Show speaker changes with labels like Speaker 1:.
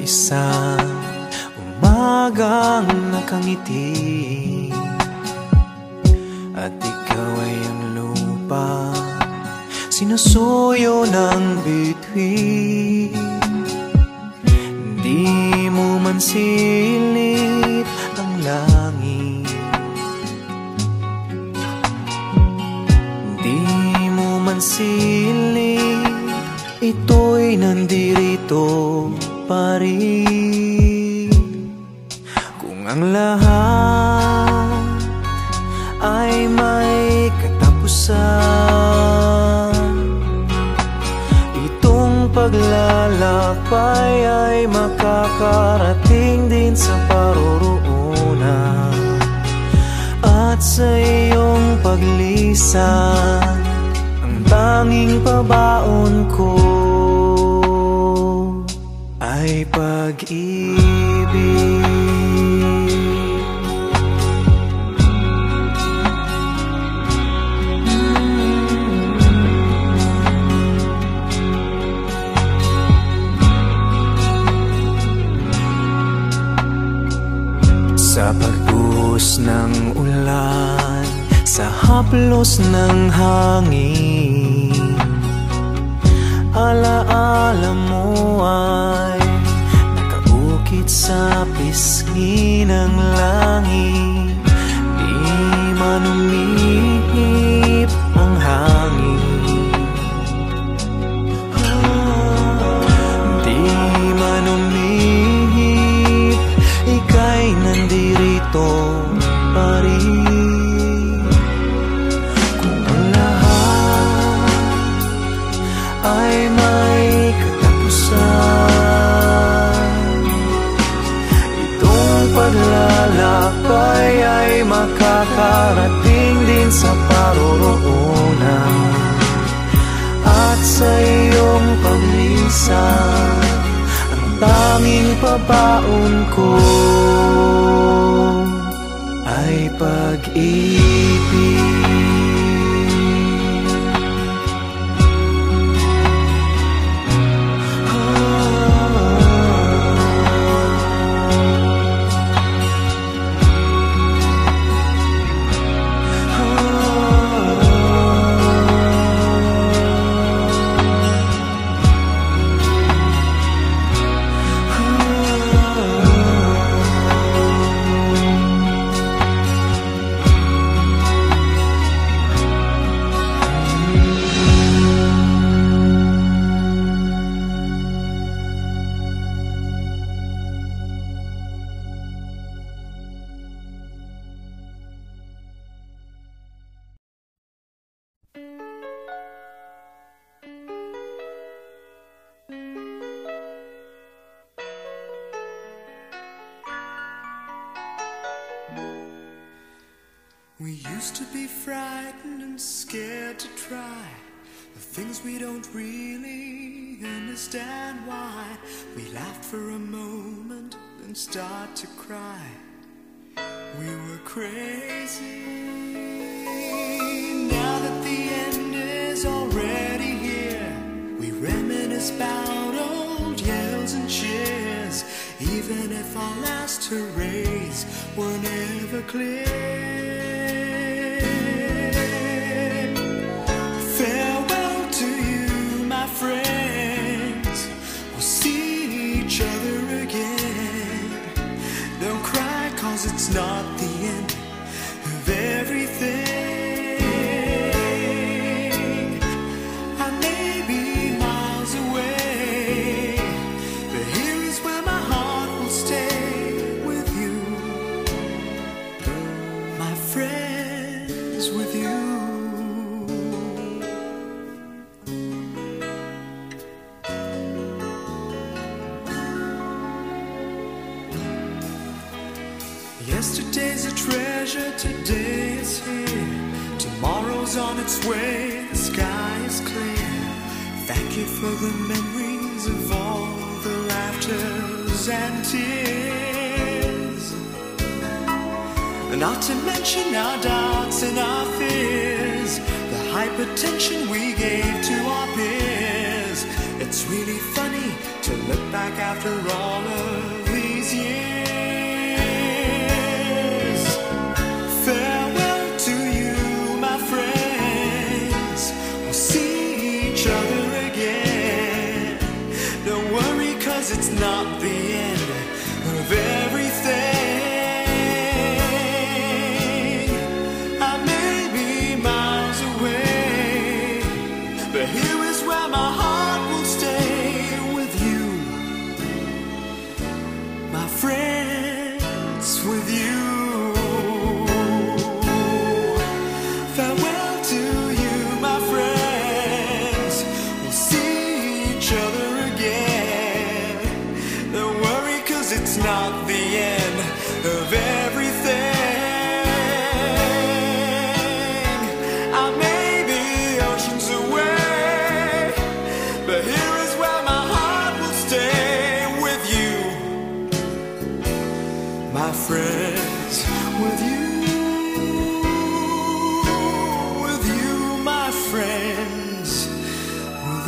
Speaker 1: isang umagang nakangiti, at ikaw ay ang lupa sinusuyo ng bituin. Di mo man silip ang langit, di mo man silip, ito'y nandirito pa rin. Kung ang lahat ay may katapusan, itong paglalakbay ay makakarating din sa paroroonan. At sa iyong paglisan, ang tanging pabaon ko ay pag-ibig. Sa pagbuhos ng ulan, sa haplos ng hangin, alaala mo ay nakaukit sa pisngi ng langit. Di man umihip ang hangin, di man umihip, ika'y nandirito pa rin. Kung ang lahat ay may katapusan, itong paglalakbay ay makakarating din sa paroroonan. At sa iyong paglisan, ang tanging pabaon ko ay pag-ibig.
Speaker 2: We used to be frightened and scared to try the things we don't really understand why. We laughed for a moment, then start to cry. We were crazy. Now that the end is already here, we reminisce about old yells and cheers, even if our last hurrays were never clear. Farewell to you, my friends. We'll see each other again. Don't cry, 'cause it's not the end of everything. I may be miles away, but here is where my heart will stay with you, my friends, with you. Yesterday's a treasure, today is here. Tomorrow's on its way, the sky is clear. Thank you for the memories of all the laughters and tears, not to mention our doubts and our fears, the hypertension we gave to our peers. It's really funny to look back after all of other again. Don't worry, 'cause it's not the end of everything. I may be miles away, but here is where my heart will stay with you, my friends, with you. Farewell to you, my friends. We'll see each other again. Don't worry, 'cause it's not the end of everything. I may be oceans away, but here is where my heart will stay with you, my friends, with you, my friends, with